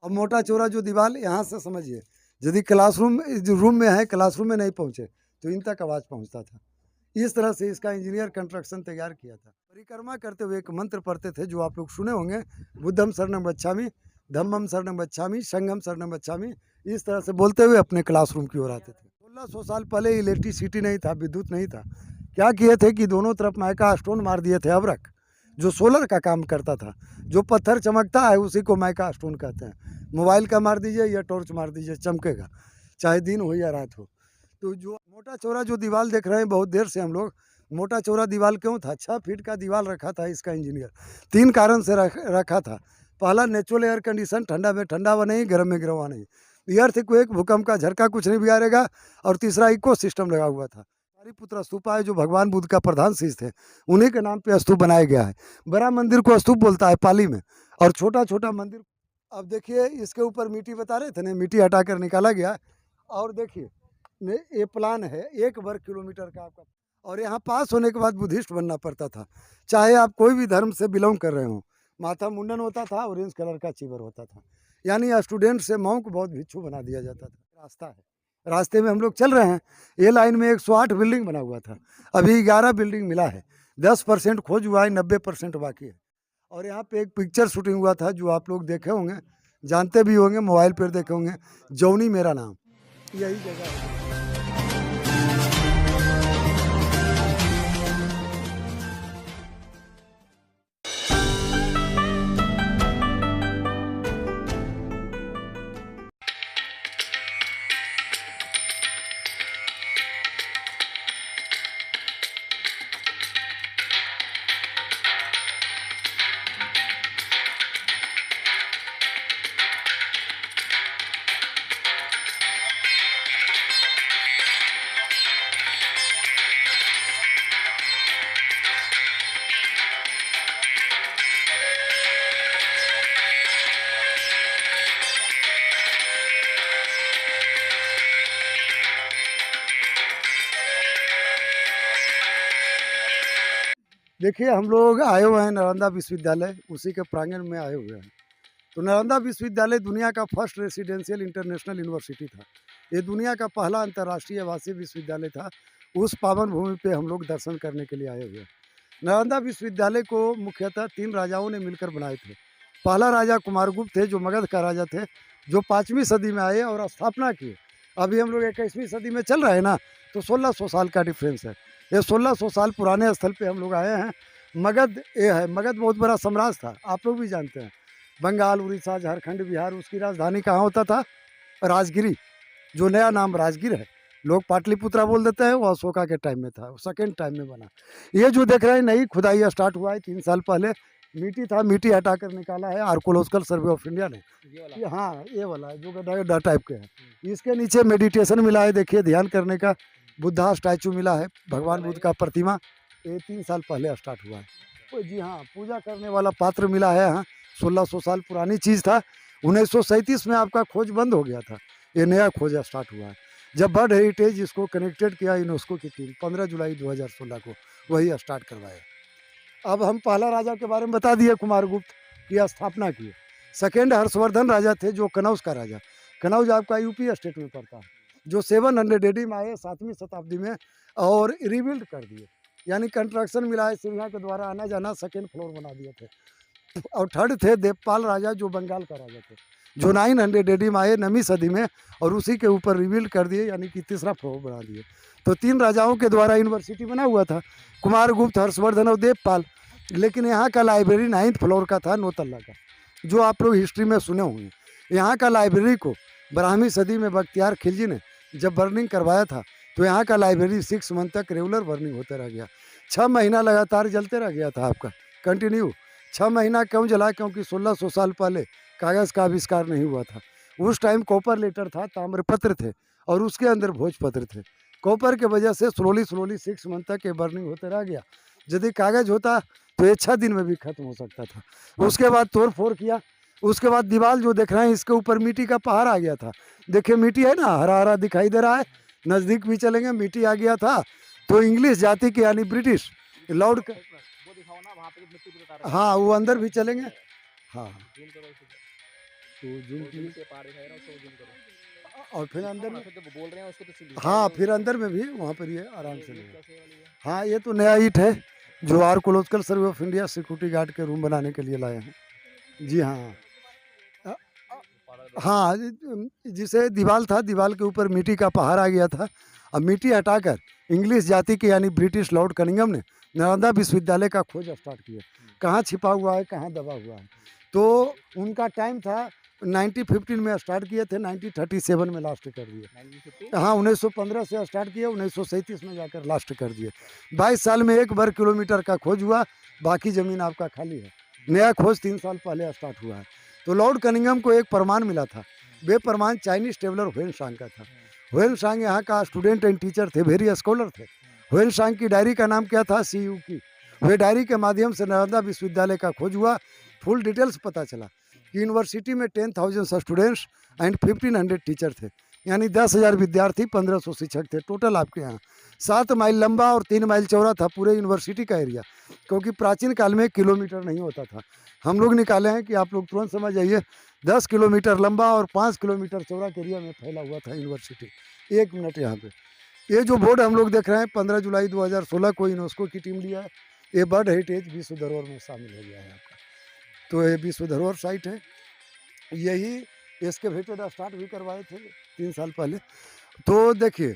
अब मोटा चौड़ा जो दीवार यहाँ से समझिए, यदि क्लासरूम जो रूम में है, क्लासरूम में नहीं पहुँचे तो इन तक आवाज़ पहुँचता था। इस तरह से इसका इंजीनियर कंस्ट्रक्शन तैयार किया था। परिक्रमा करते हुए एक मंत्र पढ़ते थे जो आप लोग सुने होंगे, बुद्धम शरणम गच्छामि, धम्मम शरणम गच्छामि, संघम शरणम गच्छामि। इस तरह से बोलते हुए अपने क्लासरूम की ओर आते थे। 1600 साल पहले इलेक्ट्रिसिटी नहीं था, विद्युत नहीं था। क्या किए थे कि दोनों तरफ माइका स्टोन मार दिए थे, अबरक, जो सोलर का काम करता था। जो पत्थर चमकता है उसी को माइका स्टोन कहते हैं। मोबाइल का मार दीजिए या टॉर्च मार दीजिए, चमकेगा, चाहे दिन हो या रात हो। तो जो मोटा चौड़ा जो दीवार देख रहे हैं, बहुत देर से हम लोग, मोटा चौड़ा दीवार क्यों था? 6 फीट का दीवार रखा था इसका इंजीनियर। 3 कारण से रखा था। पहला, नेचुरल एयर कंडीशन, ठंडा में ठंडा हुआ नहीं, गर्म में गर्म हुआ नहीं। अर्थक्वेक, भूकंप का झटका कुछ नहीं बिगाड़ेगा। और तीसरा, इको सिस्टम लगा हुआ था। पाटलिपुत्र स्तूपा है जो भगवान बुद्ध का प्रधान शिष्य थे, उन्हीं के नाम पे स्तूप बनाया गया है। बड़ा मंदिर को स्तूप बोलता है पाली में, और छोटा छोटा मंदिर। अब देखिए इसके ऊपर मिट्टी बता रहे थे ना, मिट्टी हटाकर निकाला गया। और देखिए ये प्लान है 1 वर्ग किलोमीटर का आपका। और यहाँ पास होने के बाद बुद्धिस्ट बनना पड़ता था, चाहे आप कोई भी धर्म से बिलोंग कर रहे हो। माथा मुंडन होता था, ऑरेंज कलर का चीवर होता था, यानी स्टूडेंट से मॉन्क बहुत भिक्षु बना दिया जाता था। रास्ता है, रास्ते में हम लोग चल रहे हैं। ये लाइन में 108 बिल्डिंग बना हुआ था, अभी 11 बिल्डिंग मिला है। 10% खोज हुआ है, 90% बाकी है। और यहाँ पे एक पिक्चर शूटिंग हुआ था जो आप लोग देखे होंगे, जानते भी होंगे, मोबाइल पर देखे होंगे, जौनी मेरा नाम, यही जगह है। देखिए हम लोग आए हुए हैं नालंदा विश्वविद्यालय, उसी के प्रांगण में आए हुए हैं। तो नालंदा विश्वविद्यालय दुनिया का फर्स्ट रेसिडेंशियल इंटरनेशनल यूनिवर्सिटी था। ये दुनिया का पहला अंतर्राष्ट्रीय आवासीय विश्वविद्यालय था। उस पावन भूमि पे हम लोग दर्शन करने के लिए आए हुए हैं। नालंदा विश्वविद्यालय को मुख्यतः 3 राजाओं ने मिलकर बनाए थे। पहला राजा कुमारगुप्त थे जो मगध का राजा थे, जो 5वीं सदी में आए और स्थापना किए। अभी हम लोग 21वीं सदी में चल रहे हैं ना, तो 1600 साल का डिफरेंस है। ये 1600 साल पुराने स्थल पे हम लोग आए हैं। मगध ये है, मगध बहुत बड़ा साम्राज्य था, आप लोग भी जानते हैं। बंगाल, उड़ीसा, झारखंड, बिहार, उसकी राजधानी कहाँ होता था? राजगिरी, जो नया नाम राजगीर है। लोग पाटलिपुत्रा बोल देते हैं, वो अशोका के टाइम में था, सेकेंड टाइम में बना। ये जो देख रहे हैं नई खुदाई स्टार्ट हुआ है 3 साल पहले। मिट्टी था, मिट्टी हटाकर निकाला है आर्कोलॉजिकल सर्वे ऑफ इंडिया ने। हाँ, ये वाला है जो गड्ढा टाइप के है। इसके नीचे मेडिटेशन मिला है, देखिए ध्यान करने का। बुद्धा स्टैचू मिला है, भगवान बुद्ध का प्रतिमा। ये 3 साल पहले स्टार्ट हुआ है। जी हाँ, पूजा करने वाला पात्र मिला है। हाँ, 1600 साल पुरानी चीज़ था। 1937 में आपका खोज बंद हो गया था, ये नया खोज स्टार्ट हुआ है। जब वर्ल्ड हेरिटेज इसको कनेक्टेड किया यूनेस्को की टीम 15 जुलाई 2016 को, वही स्टार्ट करवाया। अब हम पहला राजा के बारे में बता दिए, कुमारगुप्त की स्थापना की। सेकेंड हर्षवर्धन राजा थे जो कनौज का राजा। कनौज आपका यूपी स्टेट में पड़ता है, जो 700 AD में आए 7वीं शताब्दी में, और रिबिल्ड कर दिए, यानी कंस्ट्रक्शन मिला है, सीढ़ियाँ के द्वारा आना जाना, सेकेंड फ्लोर बना दिए थे। और थर्ड थे देवपाल राजा जो बंगाल का राजा थे, जो 900 AD में आए 9वीं सदी में, और उसी के ऊपर रिबिल्ड कर दिए, यानी कि तीसरा फ्लोर बना दिए। तो 3 राजाओं के द्वारा यूनिवर्सिटी बना हुआ था, कुमारगुप्त, हर्षवर्धन और देवपाल। लेकिन यहाँ का लाइब्रेरी 9th फ्लोर का था, 9 तल्ला का, जो आप लोग हिस्ट्री में सुने होंगे। यहाँ का लाइब्रेरी को 12वीं सदी में बख्तियार खिलजी ने जब बर्निंग करवाया था, तो यहाँ का लाइब्रेरी 6 मंथ तक रेगुलर बर्निंग होते रह गया। 6 महीना लगातार जलते रह गया था आपका, कंटिन्यू। 6 महीना क्यों जला? क्योंकि 1600 साल पहले कागज़ का आविष्कार नहीं हुआ था। उस टाइम कॉपर लेटर था, ताम्रपत्र थे, और उसके अंदर भोजपत्र थे। कॉपर के वजह से स्लोली 6 मंथ तक ये बर्निंग होते रह गया। यदि कागज़ होता तो ये 6 दिन में भी खत्म हो सकता था। उसके बाद तोड़ फोड़ किया। उसके बाद दीवार जो देख रहे हैं, इसके ऊपर मिट्टी का पहाड़ आ गया था। देखिए मिट्टी है ना, हरा हरा दिखाई दे रहा है। नज़दीक भी चलेंगे, मिट्टी आ गया था। तो इंग्लिश जाति के यानी ब्रिटिश लॉर्ड, हाँ वो अंदर भी चलेंगे। हाँ, तो जूम वो जो किए नीचे पहाड़ दिखाई दे रहा है उसको जूम करो। और फिर अंदर हाँ, में, फिर जो बोल रहे हैं उसको तो सीधी हाँ दिखाई फिर दो। अंदर में भी वहाँ पर ये आराम से ये लेगा। कैसे वाली है? हाँ ये तो नया ईंट है जो archaeological survey of India security guard के रूम बनाने के लिए लाए हैं। जी हाँ। अ, पागल बन गया। हाँ जिसे दीवार था, दीवार के ऊपर मिट्टी का पहाड़ आ गया था। अब मिट्टी हटाकर इंग्लिश जाति के यानी ब्रिटिश लॉर्ड कनिंघम ने नालंदा विश्वविद्यालय का खोज स्टार्ट किया। कहाँ छिपा हुआ है, कहाँ दबा हुआ है। तो उनका टाइम था 1915 में स्टार्ट किए थे, 1937 में लास्ट कर दिए। 1950? हाँ 1915 से स्टार्ट किए, 1937 में जाकर लास्ट कर दिए। 22 साल में 1 वर्ग किलोमीटर का खोज हुआ, बाकी ज़मीन आपका खाली है। नया खोज 3 साल पहले स्टार्ट हुआ है। तो लॉर्ड कनिंघम को एक प्रमाण मिला था। वे प्रमाण चाइनीज ट्रेवलर ह्वेनसांग का था। ह्वेनसांग यहाँ का स्टूडेंट एंड टीचर थे, वेरी स्कॉलर थे। ह्वेनसांग की डायरी का नाम क्या था? सी यू की। वे डायरी के माध्यम से नालंदा विश्वविद्यालय का खोज हुआ। फुल डिटेल्स पता चला कि यूनिवर्सिटी में 10,000 स्टूडेंट्स एंड 1,500 टीचर थे, यानी 10,000 विद्यार्थी, 1,500 शिक्षक थे टोटल आपके यहाँ। 7 माइल लंबा और 3 माइल चौड़ा था पूरे यूनिवर्सिटी का एरिया, क्योंकि प्राचीन काल में किलोमीटर नहीं होता था। हम लोग निकाले हैं कि आप लोग तुरंत समझ जाइए, 10 किलोमीटर लंबा और 5 किलोमीटर चौड़ा के एरिया में फैला हुआ था यूनिवर्सिटी। 1 मिनट यहाँ पे, ये जो बोर्ड हम लोग देख रहे हैं 15 जुलाई 2016 को यूनेस्को की टीम लिया है, ये वर्ल्ड हेरिटेज विश्व धरोहर में शामिल हो गया है आपका। तो ये विश्व धरोहर साइट है। यही एक्सकेवेटेड स्टार्ट भी करवाए थे 3 साल पहले। तो देखिए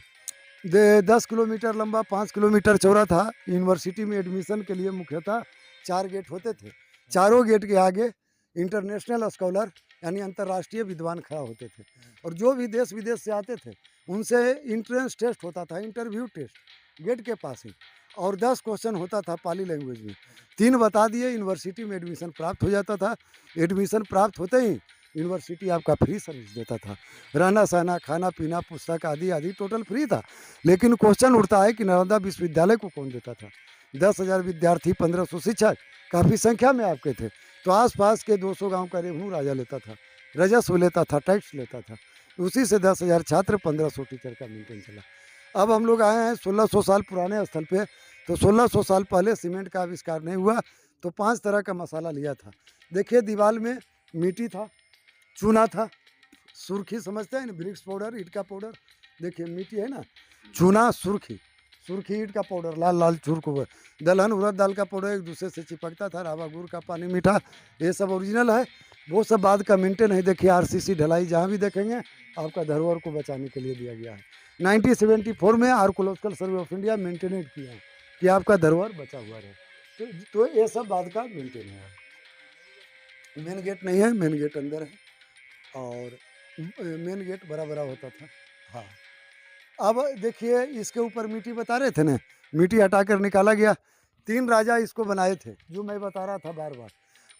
10 किलोमीटर लंबा, 5 किलोमीटर चौड़ा था। यूनिवर्सिटी में एडमिशन के लिए मुख्यतः 4 गेट होते थे। चारों गेट के आगे इंटरनेशनल स्कॉलर यानी अंतर्राष्ट्रीय विद्वान खड़ा होते थे, और जो भी देश विदेश से आते थे उनसे इंट्रेंस टेस्ट होता था, इंटरव्यू टेस्ट गेट के पास ही, और 10 क्वेश्चन होता था पाली लैंग्वेज में। 3 बता दिए, यूनिवर्सिटी में एडमिशन प्राप्त हो जाता था। एडमिशन प्राप्त होते ही यूनिवर्सिटी आपका फ्री सर्विस देता था, रहना सहना, खाना पीना, पुस्तक आदि आदि टोटल फ्री था। लेकिन क्वेश्चन उठता है कि नालंदा विश्वविद्यालय को कौन देता था? 10,000 विद्यार्थी, 1,500 शिक्षक, काफ़ी संख्या में आपके थे। तो आसपास के 200 गांव का रेवन्यू राजा लेता था, राजस्व लेता था, टैक्स लेता था। उसी से 10,000 छात्र, 1,500 टीचर का मेंटेन चला। अब हम लोग आए हैं 1600 साल पुराने स्थल पे। तो 1600 साल पहले सीमेंट का आविष्कार नहीं हुआ, तो 5 तरह का मसाला लिया था। देखिए दीवार में मिट्टी था, चूना था, सुर्खी समझते हैं ना, ब्रिक्स पाउडर, ईंट का पाउडर। देखिए मिट्टी है ना, चूना, सुर्खी, सुर्खी ईंट का पाउडर, लाल लाल चूर्क हुआ, दलहन उड़द दाल का पाउडर एक दूसरे से चिपकता था, रावा गुड़ का पानी मीठा, ये सब ओरिजिनल है। वो सब बाद का मेंटेन है। देखिए आरसीसी ढलाई जहाँ भी देखेंगे आपका धरोहर को बचाने के लिए दिया गया है। 1974 में आर्कोलॉजिकल सर्वे ऑफ इंडिया मेंटेनेट किया है कि आपका धरोहर बचा हुआ रहे। तो ये सब बाद का मेंटेन है। मेन गेट नहीं है, मेन गेट अंदर है, और मेन गेट बड़ा बड़ा होता था। हाँ अब देखिए इसके ऊपर मिट्टी बता रहे थे ना, मिट्टी हटाकर निकाला गया। 3 राजा इसको बनाए थे, जो मैं बता रहा था बार बार,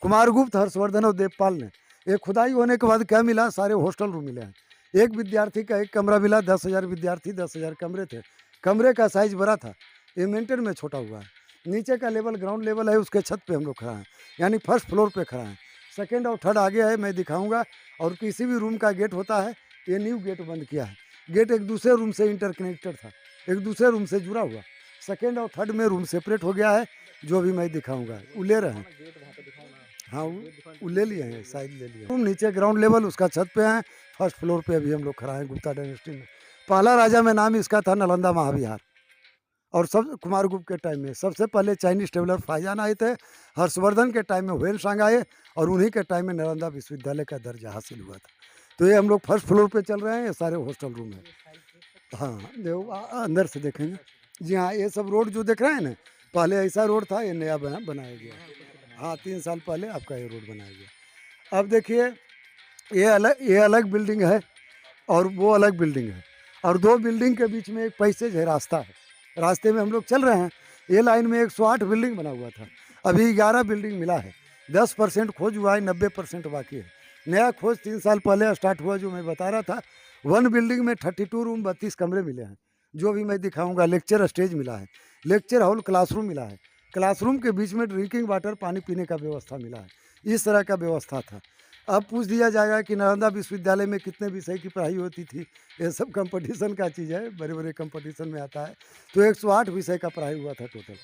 कुमारगुप्त, हर्षवर्धन और देवपाल ने। एक खुदाई होने के बाद क्या मिला? सारे हॉस्टल रूम मिले हैं। एक विद्यार्थी का एक कमरा मिला, 10,000 विद्यार्थी, 10,000 कमरे थे। कमरे का साइज बड़ा था, ये मेंटेन में छोटा हुआ है। नीचे का लेवल ग्राउंड लेवल है, उसके छत पे हम लोग खड़ा हैं, यानी फर्स्ट फ्लोर पे खड़ा हैं। सेकेंड और थर्ड आगे है, मैं दिखाऊंगा। और किसी भी रूम का गेट होता है, ये न्यू गेट बंद किया है। गेट एक दूसरे रूम से इंटरकनेक्टेड था, एक दूसरे रूम से जुड़ा हुआ। सेकेंड और थर्ड में रूम सेपरेट हो गया है, जो भी मैं दिखाऊंगा। वो ले रहे हैं, गेट वहाँ पे दिखाओ ना। हाँ गेट दिखाओ। वो ले लिए हैं, साइड ले लिए। रूम नीचे ग्राउंड लेवल, उसका छत पे है। फर्स्ट फ्लोर पे अभी हम लोग खड़ा हैं गुप्ता डायनेस्टी में। पहला राजा में नाम इसका था नालंदा महाविहार। और सब कुमारगुप्त के टाइम में सबसे पहले चाइनीज ट्रेवलर फाइजान आए थे। हर्षवर्धन के टाइम में ह्वेनसांग आए, और उन्हीं के टाइम में नालंदा विश्वविद्यालय का दर्जा हासिल हुआ था। तो ये हम लोग फर्स्ट फ्लोर पे चल रहे हैं, ये सारे हॉस्टल रूम है। हाँ देखो अंदर से देखेंगे। जी हाँ, ये सब रोड जो देख रहे हैं ना, पहले ऐसा रोड था, ये नया बनाया गया। हाँ 3 साल पहले आपका ये रोड बनाया गया। अब देखिए ये अलग बिल्डिंग है, और वो अलग बिल्डिंग है, और 2 बिल्डिंग के बीच में एक पैसेज है, रास्ता है। रास्ते में हम लोग चल रहे हैं। ये लाइन में 108 बिल्डिंग बना हुआ था, अभी 11 बिल्डिंग मिला है। 10% खोज हुआ है, 90% बाकी है। नया खोज 3 साल पहले स्टार्ट हुआ, जो मैं बता रहा था। 1 बिल्डिंग में 32 रूम, 32 कमरे मिले हैं, जो भी मैं दिखाऊंगा। लेक्चर स्टेज मिला है, लेक्चर हॉल, क्लासरूम मिला है। क्लासरूम के बीच में ड्रिंकिंग वाटर, पानी पीने का व्यवस्था मिला है। इस तरह का व्यवस्था था। अब पूछ दिया जाएगा कि नालंदा विश्वविद्यालय में कितने विषय की पढ़ाई होती थी? ये सब कंपटीशन का चीज़ है, बड़े बड़े कंपटीशन में आता है। तो 108 विषय का पढ़ाई हुआ था टोटल।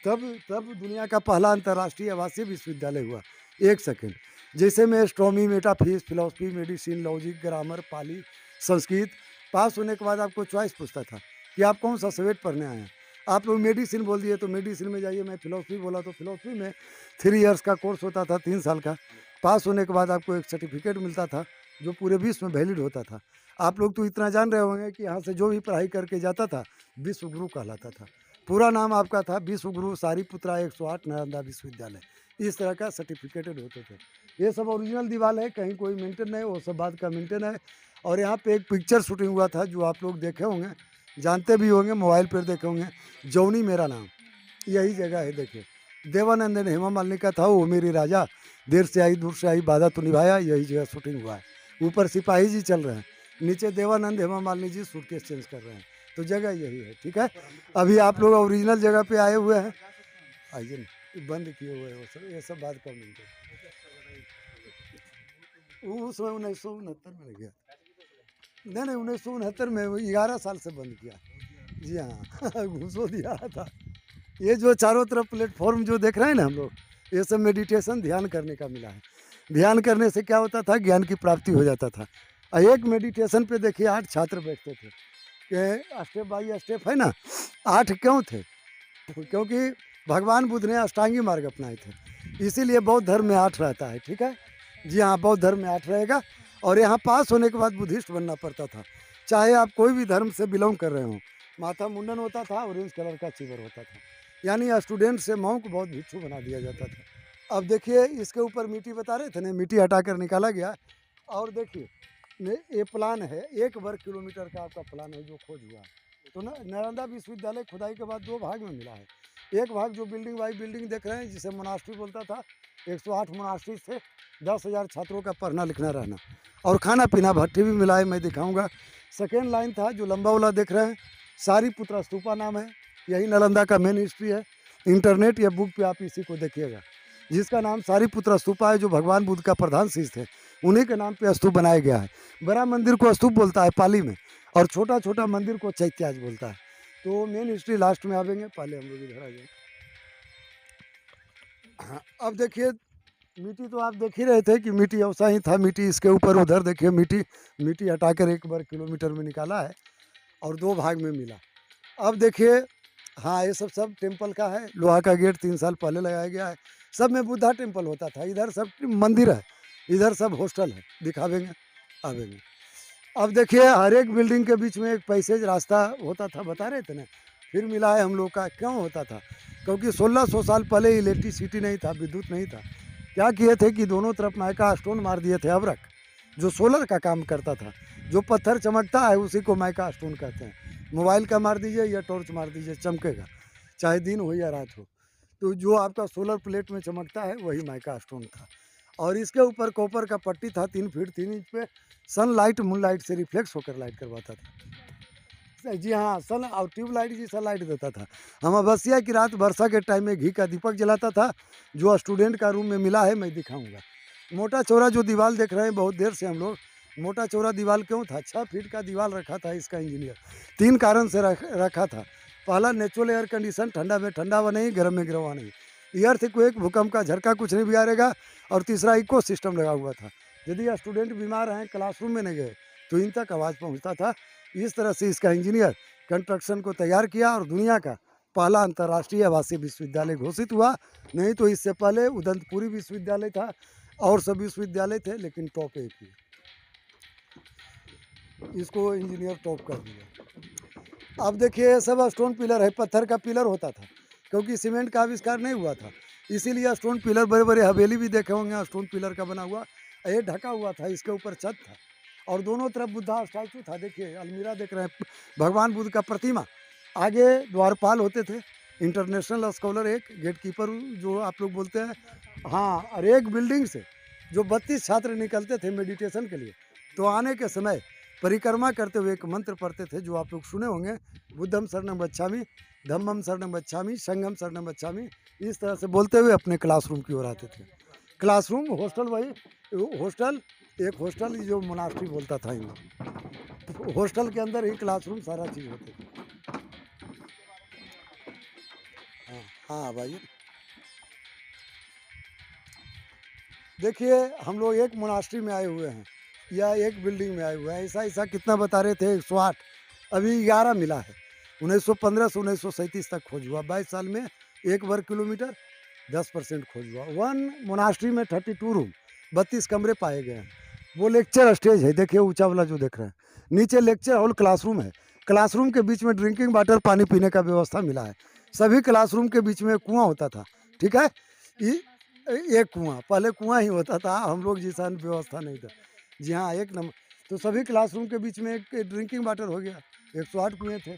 तब दुनिया का पहला अंतर्राष्ट्रीय आवासीय विश्वविद्यालय हुआ। एक सेकेंड, जैसे में astronomy, metaphysics, philosophy, medicine, logic, grammar, Pali, Sanskrit. Pass होने के बाद आपको चॉइस पूछता था कि आप कौन सा सब्जेक्ट पढ़ने आए हैं। आप लोग मेडिसिन बोल दिए तो मेडिसिन में जाइए, मैं फिलॉसफी बोला तो फिलॉसफी में 3 इयर्स का कोर्स होता था, 3 साल का। पास होने के बाद आपको एक सर्टिफिकेट मिलता था जो पूरे विश्व में वैलिड होता था। आप लोग तो इतना जान रहे होंगे कि यहाँ से जो भी पढ़ाई करके जाता था विश्व गुरु कहलाता था। पूरा नाम आपका था विश्व गुरु सारीपुत्रा 108 नालंदा विश्वविद्यालय। इस तरह का सर्टिफिकेटेड होते थे। ये सब ओरिजिनल दीवार है, कहीं कोई मेंटेन नहीं, वो सब बात का मेंटेन है। और यहाँ पे एक पिक्चर शूटिंग हुआ था जो आप लोग देखे होंगे, जानते भी होंगे, मोबाइल पर देखे होंगे, जौनी मेरा नाम, यही जगह है। देखिए देवानंद ने हेमा मालिनी का था वो मेरी राजा, देर से आई दूर से आई वादा तो निभाया, यही जगह शूटिंग हुआ है। ऊपर सिपाही जी चल रहे हैं, नीचे देवानंद हेमा मालिनी जी सूटकेस चेंज कर रहे हैं, तो जगह यही है। ठीक है, अभी आप लोग ओरिजिनल जगह पे आए हुए हैं, आइए ना, बंद किए हुए हैं वो सब, ये सब बात कर लेंगे। वो उस समय 1969 में लग गया, नहीं 1969 में, 11 साल से बंद किया। जी हाँ घूसो दिया था। ये जो चारों तरफ प्लेटफॉर्म जो देख रहे हैं ना हम लोग, ये सब मेडिटेशन ध्यान करने का मिला है। ध्यान करने से क्या होता था, ज्ञान की प्राप्ति हो जाता था। और एक मेडिटेशन पे देखिए 8 छात्र बैठते थे, कि स्टेप बाई स्टेप है ना। 8 क्यों थे, क्योंकि भगवान बुद्ध ने अष्टांगी मार्ग अपनाए थे, इसीलिए बौद्ध धर्म में 8 रहता है। ठीक है, जी हाँ, बौद्ध धर्म में 8 रहेगा। और यहाँ पास होने के बाद बुद्धिस्ट बनना पड़ता था, चाहे आप कोई भी धर्म से बिलोंग कर रहे हो। माथा मुंडन होता था, ऑरेंज कलर का चीवर होता था, यानी स्टूडेंट से मॉन्क बहुत भिक्षु बना दिया जाता था। अब देखिए इसके ऊपर मिट्टी बता रहे थे ना, मिट्टी हटाकर निकाला गया। और देखिए ये प्लान है, 1 वर्ग किलोमीटर का आपका प्लान है जो खोज हुआ है। तो ना नालंदा विश्वविद्यालय खुदाई के बाद 2 भाग में मिला है। एक भाग जो बिल्डिंग बाई बिल्डिंग देख रहे हैं, जिसे मोनास्ट्री बोलता था, 108 मोनास्ट्री थे, 10,000 छात्रों का पढ़ना लिखना रहना, और खाना पीना भट्टी भी मिला है, मैं दिखाऊंगा। सेकेंड लाइन था जो लंबा वाला देख रहे हैं, सारीपुत्रा स्तूपा नाम है, यही नालंदा का मेन हिस्ट्री है। इंटरनेट या बुक पे आप इसी को देखिएगा, जिसका नाम सारीपुत्रा स्तूपा है, जो भगवान बुद्ध का प्रधान शिष्य थे, उन्हीं के नाम पे स्तूप बनाया गया है। बड़ा मंदिर को स्तूप बोलता है पाली में, और छोटा छोटा मंदिर को चैत्याज बोलता है। तो मेन हिस्ट्री लास्ट में आवेंगे, पहले हम लोग इधर आ जाए। हाँ, अब देखिए मिट्टी तो आप देख ही रहे थे कि मिट्टी ऐसा ही था। मिट्टी इसके ऊपर, उधर देखिए मिट्टी, मिट्टी हटाकर 1 वर्ग किलोमीटर में निकाला है और 2 भाग में मिला। अब देखिए, हाँ ये सब टेम्पल का है, लोहा का गेट 3 साल पहले लगाया गया है। सब में बुद्धा टेम्पल होता था, इधर सब मंदिर है, इधर सब हॉस्टल है, दिखावेंगे आवेंगे। अब देखिए हर एक बिल्डिंग के बीच में एक पैसेज रास्ता होता था, बता रहे थे ना, फिर मिला है हम लोग का। क्यों होता था, क्योंकि 1600 साल पहले इलेक्ट्रिसिटी नहीं था, विद्युत नहीं था। क्या किए थे कि दोनों तरफ माइका स्टोन मार दिए थे, अबरक, जो सोलर का काम करता था। जो पत्थर चमकता है उसी को माइका स्टोन कहते हैं। मोबाइल का मार दीजिए या टॉर्च मार दीजिए, चमकेगा, चाहे दिन हो या रात हो। तो जो आपका सोलर प्लेट में चमकता है वही माइका स्टोन था। और इसके ऊपर कॉपर का पट्टी था 3 फीट 3 इंच पे, सनलाइट मूनलाइट से रिफ्लेक्स होकर लाइट करवाता था। जी हाँ, सन और ट्यूबलाइट जैसा लाइट देता था। अमावस्या की रात वर्षा के टाइम में घी का दीपक जलाता था, जो स्टूडेंट का रूम में मिला है, मैं दिखाऊंगा। मोटा चौड़ा जो दीवार देख रहे हैं, बहुत देर से हम लोग, मोटा चौड़ा दीवार क्यों था, 6 फीट का दीवार रखा था इसका इंजीनियर। 3 कारण से रखा था। पहला, नेचुरल एयर कंडीशन, ठंडा में ठंडा हुआ नहीं, गर्म में गर्म हुआ नहीं। earthquake, भूकंप का झटका कुछ नहीं बिगाड़ेगा। और तीसरा, इको सिस्टम लगा हुआ था, यदि स्टूडेंट बीमार हैं, क्लासरूम में नहीं गए, तो इन तक आवाज़ पहुंचता था। इस तरह से इसका इंजीनियर कंस्ट्रक्शन को तैयार किया और दुनिया का पहला अंतर्राष्ट्रीय आवासीय विश्वविद्यालय घोषित हुआ। नहीं तो इससे पहले उदंतपुरी विश्वविद्यालय था और सब विश्वविद्यालय थे, लेकिन टॉप एक ही, इसको इंजीनियर टॉप कर दिया। अब देखिए ये सब स्टोन पिलर है, पत्थर का पिलर होता था, क्योंकि सीमेंट का आविष्कार नहीं हुआ था, इसीलिए स्टोन पिलर, बड़े बड़े हवेली भी देखे होंगे स्टोन पिलर का बना हुआ। ये ढका हुआ था, इसके ऊपर छत था, और दोनों तरफ बुद्धा स्टैचू था। देखिए अलमीरा देख रहे हैं, भगवान बुद्ध का प्रतिमा। आगे द्वारपाल होते थे, इंटरनेशनल स्कॉलर, एक गेटकीपर जो आप लोग बोलते हैं। हाँ, और एक बिल्डिंग से जो 32 छात्र निकलते थे मेडिटेशन के लिए, तो आने के समय परिक्रमा करते हुए एक मंत्र पढ़ते थे, जो आप लोग सुने होंगे, बुद्धम शरणं गच्छामि, धम्मम शरणं गच्छामि, संघम शरणं गच्छामि। इस तरह से बोलते हुए अपने क्लासरूम की ओर आते थे। क्लासरूम, हॉस्टल, वही हॉस्टल, एक हॉस्टल जो मोनास्ट्री बोलता था इन लोग। हॉस्टल के अंदर ही क्लासरूम सारा चीज़ होते थे। हाँ हाँ भाई, देखिए, हम लोग एक मोनास्ट्री में आए हुए हैं या एक बिल्डिंग में आए हुए हैं, ऐसा-ऐसा कितना बता रहे थे 108, अभी 11 मिला है। 1915 से 1937 तक खोज हुआ, 22 साल में 1 वर्ग किलोमीटर 10% खोज हुआ। 1 मोनास्ट्री में 32 रूम, 32 कमरे पाए गए हैं। वो लेक्चर स्टेज है, देखिए ऊँचा वाला जो देख रहे हैं। नीचे लेक्चर हॉल क्लासरूम है। क्लासरूम के बीच में ड्रिंकिंग वाटर पानी पीने का व्यवस्था मिला है। सभी क्लासरूम के बीच में कुआँ होता था, ठीक है? इ एक कुआँ, पहले कुआँ ही होता था, हम लोग जैसा व्यवस्था नहीं था। जी हाँ, एक नंबर। तो सभी क्लासरूम के बीच में एक ड्रिंकिंग वाटर हो गया, 108 कुएँ थे।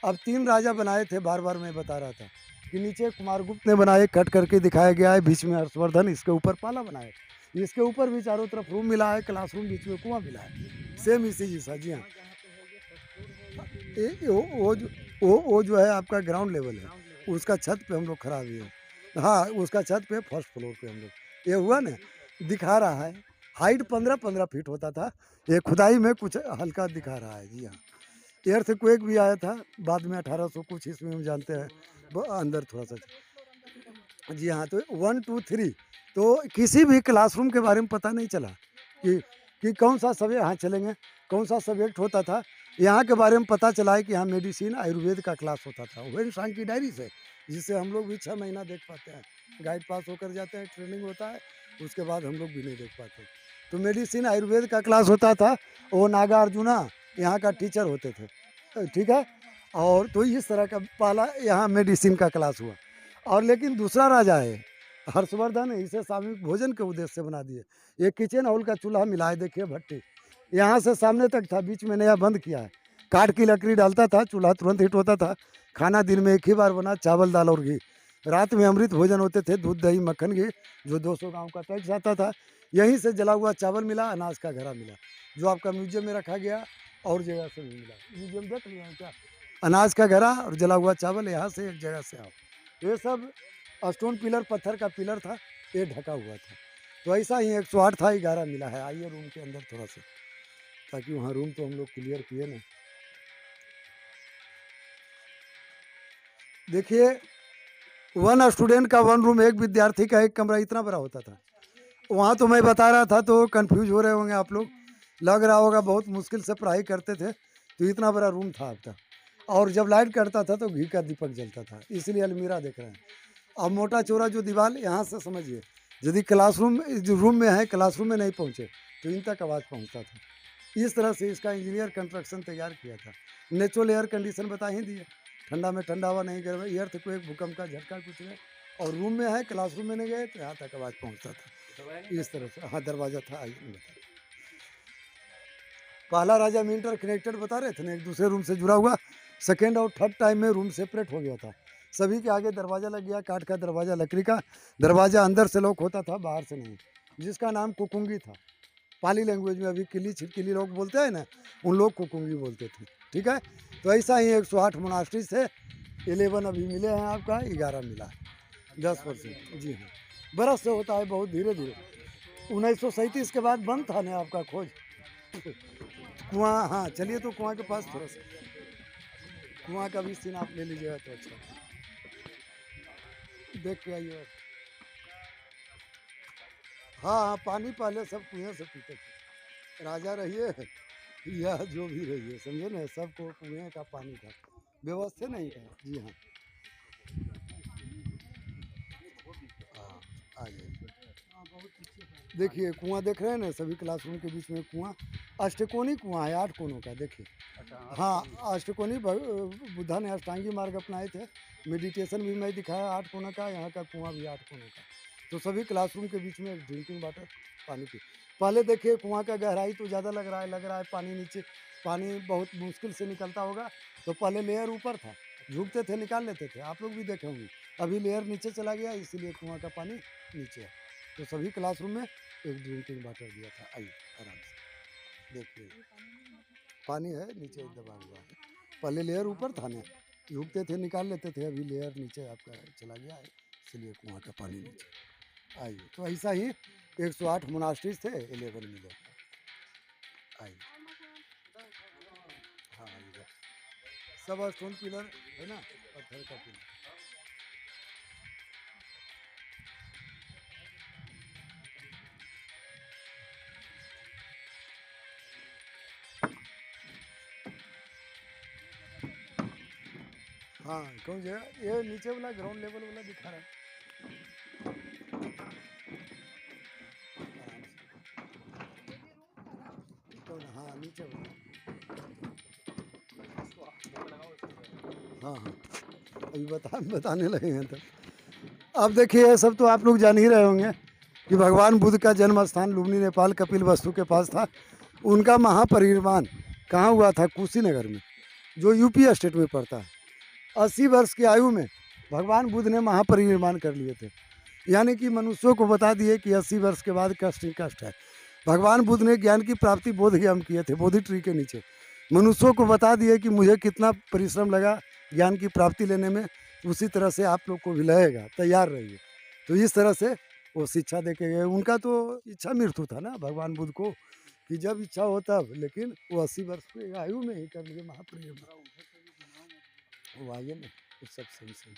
अब 3 राजा बनाए थे, बार-बार मैं बता रहा था कि नीचे कुमारगुप्त ने बनाए, कट करके दिखाया गया है, बीच में हर्षवर्धन, इसके ऊपर पाला बनाया। इसके ऊपर भी चारों तरफ रूम मिला है, क्लासरूम बीच में कुआँ मिला है। सेम इसी जैसा, जी हाँ। वो जो है आपका ग्राउंड लेवल है, उसका छत पे हम लोग खड़ा हुए हैं। हाँ, उसका छत पे फर्स्ट फ्लोर पे हम लोग। ये हुआ ना, दिखा रहा है, हाइट 15-15 फीट होता था, ये खुदाई में कुछ हल्का दिखा रहा है, जी हाँ। एर्थक्वेक भी आया था, बाद में 1800 कुछ ईस्वी में जानते हैं, ब अंदर थोड़ा-सा। जी हाँ, तो 1, 2, 3 तो किसी भी क्लासरूम के बारे में पता नहीं चला कि कौन-सा हाँ, चलेंगे, कौन-सा सब्जेक्ट होता था। यहाँ के बारे में पता चला है कि यहाँ मेडिसिन, आयुर्वेद का क्लास होता था। वेन सांग की डायरी से, जिसे हम लोग भी 6 महीना देख पाते हैं। गाइड पास होकर जाते हैं, ट्रेनिंग होता है, उसके बाद हम लोग भी नहीं देख पाते। तो मेडिसिन, आयुर्वेद का क्लास होता था, वो नागार्जुना यहाँ का टीचर होते थे। ठीक है? और तो इस तरह का पहला यहाँ मेडिसिन का क्लास हुआ। और लेकिन दूसरा राजा है हर्षवर्धन, इसे सामूहिक भोजन के उद्देश्य से बना दिए। ये किचन हॉल का चूल्हा मिला है, देखिए भट्टी यहाँ से सामने तक था, बीच में नया बंद किया है। काठ की लकड़ी डालता था, चूल्हा तुरंत हिट होता था। खाना दिन में एक ही बार बना, चावल दाल और घी। रात में अमृत भोजन होते थे, दूध दही मक्खन घी, जो 200 गांव का टैक्स आता था। यहीं से जला हुआ चावल मिला, अनाज का घड़ा मिला, जो आपका म्यूजियम में रखा गया, और जगह से भी मिला। म्यूजियम देख लिया है क्या? अनाज का घड़ा और जला हुआ चावल यहाँ से एक जगह से आओ। ये सब स्टोन पिलर, पत्थर का पिलर था, ये ढका हुआ था। तो ऐसा ही 108 था, 11 मिला है। आइए रूम के अंदर थोड़ा सा, ताकि वहाँ रूम तो हम लोग क्लियर किए ना। देखिए, 1 स्टूडेंट का 1 रूम, एक विद्यार्थी का एक कमरा, इतना बड़ा होता था। वहाँ तो मैं बता रहा था तो कंफ्यूज हो रहे होंगे आप लोग, लग रहा होगा बहुत मुश्किल से पढ़ाई करते थे, तो इतना बड़ा रूम था आपका। और जब लाइट कटता था तो घी का दीपक जलता था, इसलिए अलमीरा देख रहे हैं। अब मोटा चौड़ा जो दीवार, यहाँ से समझिए, यदि क्लासरूम जो रूम में है, क्लासरूम में नहीं पहुँचे तो इन तक आवाज़ पहुँचता था। इस तरह से इसका इंजीनियर कंस्ट्रक्शन तैयार किया था। नेचुरल एयर कंडीशन बता ही दिए, ठंडा में ठंडा हवा नहीं गिर, अर्थ को एक भूकंप का झटका कुछ नहीं। और रूम में है, क्लासरूम में नहीं गए तो यहाँ तक आवाज़ पहुँचता था। इस तरह से, हाँ, दरवाज़ा था। आइए मैं बता, पहला राजा में इंटर कनेक्टेड बता रहे थे ना, एक दूसरे रूम से जुड़ा हुआ। सेकेंड और थर्ड टाइम में रूम सेपरेट हो गया था। सभी के आगे दरवाज़ा लग गया, काठ का दरवाज़ा, लकड़ी का दरवाज़ा, अंदर से लॉक होता था, बाहर से नहीं, जिसका नाम कुकुंगी था। पाली लैंग्वेज में अभी किली छिटकिली लोग बोलते हैं ना, उन लोग कुकुंगी बोलते थे। ठीक है? तो ऐसा ही 108 मोनास्ट्रीज थे, 11 अभी मिले हैं आपका, 11 मिला है, 10%। जी हाँ, बरस से होता है, बहुत धीरे धीरे। 1937 के बाद बंद था ना आपका खोज कुआँ। हाँ, चलिए तो कुआँ के पास थोड़ा सा, कुआँ का भी सीन आप ले लीजिएगा तो अच्छा, देख के आइए। हाँ हाँ, पानी पहले सब कुएँ से पीते थे, राजा रहिए या जो भी रहिए, समझे ना, सबको कुएँ का पानी था, व्यवस्था नहीं था। जी हाँ, हाँ, आ जाइए। देखिए कुआँ देख रहे हैं ना, सभी क्लासरूम के बीच में कुआँ, अष्टकोणी कुआँ है, 8 कोनों का, देखिए। अच्छा, हाँ, अष्टकोणी बुद्धा ने अष्टांगी मार्ग अपनाए थे। मेडिटेशन भी मैं दिखाया 8 कोनों का, यहाँ का कुआँ भी 8 कोनों का। तो सभी क्लासरूम के बीच में ड्रिंकिंग वाटर, पानी पी। पहले देखिए कुआँ का गहराई तो ज़्यादा लग रहा है पानी नीचे, पानी बहुत मुश्किल से निकलता होगा। तो पहले लेयर ऊपर था, झुकते थे, निकाल लेते थे, आप लोग भी देखे होंगे। अभी लेयर नीचे चला गया, इसीलिए कुआँ का पानी नीचे है। तो सभी क्लासरूम में एक ड्रिंकिंग वाटर दिया था। आइए आराम से देखिए, पानी है नीचे दबा हुआ है। पहले लेयर ऊपर था ना, झुकते थे, निकाल लेते थे, अभी लेयर नीचे आपका चला गया है, इसलिए कुआँ का पानी नीचे। आइए, तो ऐसा ही 108 मोनास्ट्रीज थे, 11 मिले। आइए, हाँ, इधर सब स्टोन पिलर है ना, पत्थर का पिलर। हाँ कौन जगह ये नीचे वाला ग्राउंड लेवल वाला दिखा रहा है आराम से कौन हाँ नीचे वाला इसको बोर्ड लगाओ इसको। हाँ हाँ अभी बताने लगे हैं तो अब देखिए ये सब तो आप लोग जान ही रहे होंगे कि भगवान बुद्ध का जन्म स्थान लुम्बिनी नेपाल कपिल वस्तु के पास था। उनका महापरिनिर्वाण कहाँ हुआ था? कुशीनगर में, जो यूपी स्टेट में पड़ता है। 80 वर्ष की आयु में भगवान बुद्ध ने महापरिनिर्वाण कर लिए थे, यानी कि मनुष्यों को बता दिए कि 80 वर्ष के बाद कष्ट ही कष्ट है। भगवान बुद्ध ने ज्ञान की प्राप्ति बोधगया में किए थे, बोधि ट्री के नीचे। मनुष्यों को बता दिए कि मुझे कितना परिश्रम लगा ज्ञान की प्राप्ति लेने में, उसी तरह से आप लोग को भी लगेगा, तैयार रहिए। तो इस तरह से वो शिक्षा दे के गए। उनका तो इच्छा मृत्यु था ना भगवान बुद्ध को, कि जब इच्छा हो तब, लेकिन वो 80 वर्ष की आयु में ही कर लिए महापरिनिर्वाण। वो आइए ना, उस सब सेम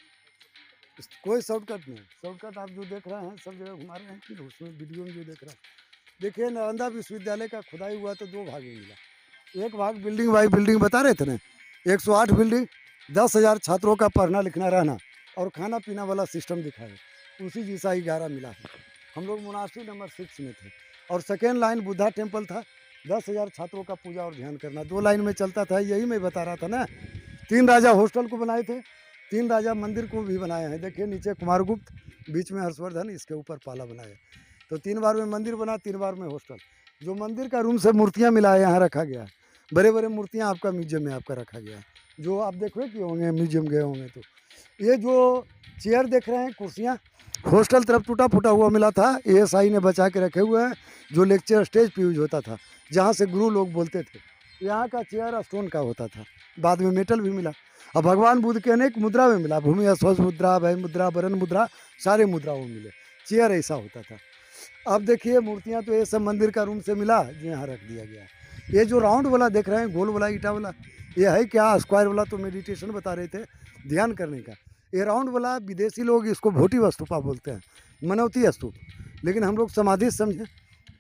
कोई शॉर्टकट नहीं। शॉर्टकट आप जो देख रहे हैं सब जगह घुमा रहे हैं कि उसमें वीडियो में जो देख रहे हैं। देखिए नालंदा विश्वविद्यालय का खुदाई हुआ तो 2 भाग में मिला। एक भाग बिल्डिंग बाई बिल्डिंग बता रहे थे ना, 108 बिल्डिंग, 10,000 छात्रों का पढ़ना लिखना रहना और खाना पीना वाला सिस्टम दिखाया, उसी जैसा 11 मिला है। हम लोग मोनास्ट्री नंबर 6 में थे और सेकेंड लाइन बुद्धा टेम्पल था, 10,000 छात्रों का पूजा और ध्यान करना। 2 लाइन में चलता था, यही मैं बता रहा था ना। 3 राजा हॉस्टल को बनाए थे, 3 राजा मंदिर को भी बनाए हैं। देखिए नीचे कुमारगुप्त, बीच में हर्षवर्धन, इसके ऊपर पाला बनाया। तो 3 बार में मंदिर बना, 3 बार में हॉस्टल। जो मंदिर का रूम से मूर्तियाँ मिला है यहाँ रखा गया है। बड़े बड़े मूर्तियाँ आपका म्यूजियम में आपका रखा गया है, जो आप देखो कि होंगे म्यूजियम गए होंगे। तो ये जो चेयर देख रहे हैं, कुर्सियाँ, हॉस्टल तरफ टूटा फूटा हुआ मिला था, ASI ने बचा के रखे हुए हैं। जो लेक्चर स्टेज पे यूज होता था, जहाँ से गुरु लोग बोलते थे, यहाँ का चेयर स्टोन का होता था। बाद में मेटल भी मिला। अब भगवान बुद्ध के अनेक मुद्रा में मिला, भूमि अस्वस्थ मुद्रा, भय मुद्रा, वरण मुद्रा, सारे मुद्राओं में मिले। चेयर ऐसा होता था। अब देखिए मूर्तियाँ तो ये सब मंदिर का रूम से मिला, जो यहाँ रख दिया गया। ये जो राउंड वाला देख रहे हैं, गोल वाला ईटा वाला, ये है क्या? स्क्वायर वाला तो मेडिटेशन बता रहे थे, ध्यान करने का। ये राउंड वाला विदेशी लोग इसको भोटिव स्तूपा बोलते हैं, मनौती स्तूप। लेकिन हम लोग समाधि समझे।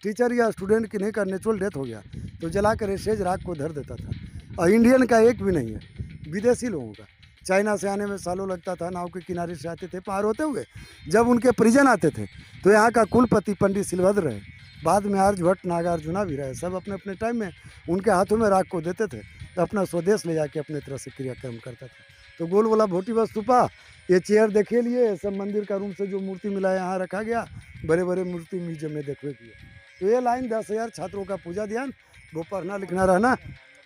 टीचर या स्टूडेंट की नहीं का नेचुरल डेथ हो गया तो जला कर एसेज राख को धर देता था। और इंडियन का एक भी नहीं है, विदेशी लोगों का। चाइना से आने में सालों लगता था, नाव के किनारे से आते थे पार होते हुए। जब उनके परिजन आते थे तो यहाँ का कुलपति पंडित सिलभद्र रहे, बाद में आर्यभट्ट नागार्जुना भी रहे। सब अपने अपने टाइम में उनके हाथों में राख को देते थे, तो अपना स्वदेश ले जाके अपने तरह से क्रियाक्रम करता था। तो गोल वाला भोटिव स्तूपा, ये चेयर देखे लिए, सब मंदिर का रूम से जो मूर्ति मिला है यहाँ रखा गया। बड़े बड़े मूर्ति म्यूजियम में देखने की। तो ये लाइन 10,000 छात्रों का पूजा ध्यान, वो पढ़ना लिखना रहना,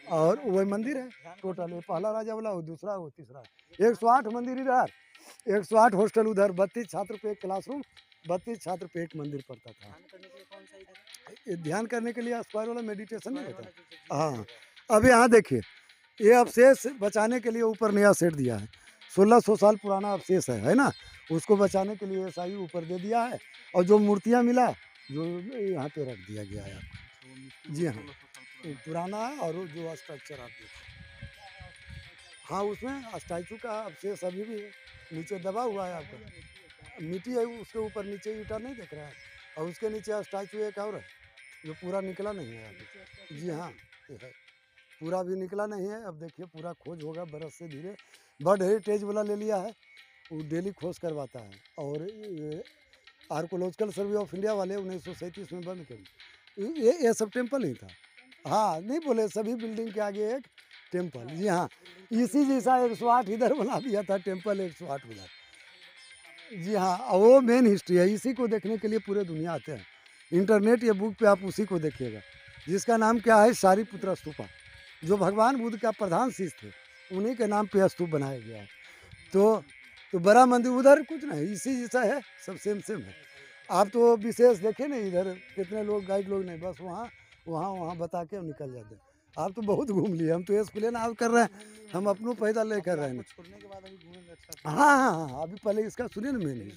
और वही मंदिर है टोटल। ये पहला राजा वाला, वो दूसरा, वो तीसरा। 108 मंदिर इधर, 108 हॉस्टल उधर, 32 छात्र पे एक क्लासरूम, 32 छात्र पे एक मंदिर पड़ता था। ये ध्यान करने के लिए स्क्वायर वाला मेडिटेशन नहीं होता। हाँ अब यहाँ देखिए, ये अवशेष बचाने के लिए ऊपर नया सेट दिया है। 1600 साल पुराना अवशेष है ना, उसको बचाने के लिए SI ऊपर दे दिया है। और जो मूर्तियाँ मिला, जो यहाँ पे रख दिया गया है आपको। जी हाँ, पुराना है। और जो स्ट्रक्चर आप देखिए, हाँ उसमें स्टैचू का अवशेष अभी भी है, नीचे दबा हुआ है आपका, मिट्टी है उसके ऊपर, नीचे ईटा नहीं दिख रहा है। और उसके नीचे स्टैचू एक और है, जो पूरा निकला नहीं है अभी। जी हाँ ये है, पूरा भी निकला नहीं है। अब देखिए पूरा खोज होगा बरस से धीरे। बर्ड हेरिटेज वाला ले लिया है, वो डेली खोज करवाता है। और आर्कोलॉजिकल सर्वे ऑफ इंडिया वाले 1937 में बंद कर। ये सब टेम्पल ही था। हाँ नहीं बोले, सभी बिल्डिंग के आगे एक टेम्पल। जी हाँ, इसी जैसा 108 इधर बना दिया था टेम्पल, 108 उधर। जी हाँ, और वो मेन हिस्ट्री है। इसी को देखने के लिए पूरे दुनिया आते हैं। इंटरनेट या बुक पे आप उसी को देखिएगा, जिसका नाम क्या है, सारीपुत्र स्तूपा। जो भगवान बुद्ध का प्रधान शिष्य थे, उन्हीं के नाम पे स्तूप बनाया गया है। तो बड़ा मंदिर उधर कुछ नहीं, इसी जैसा है, सब सेम है। आप तो विशेष देखे नहीं, इधर कितने लोग गाइड लोग नहीं, बस वहाँ बता के निकल जाते हैं। आप तो बहुत घूम लिए, हम तो एक्सप्लेन आप कर रहे हैं, हम अपनों पैदल ले कर रहे हैं। छोड़ने के बाद अभी घूमेंगे अच्छा। हाँ, अभी पहले इसका सुनिए ना। मैंने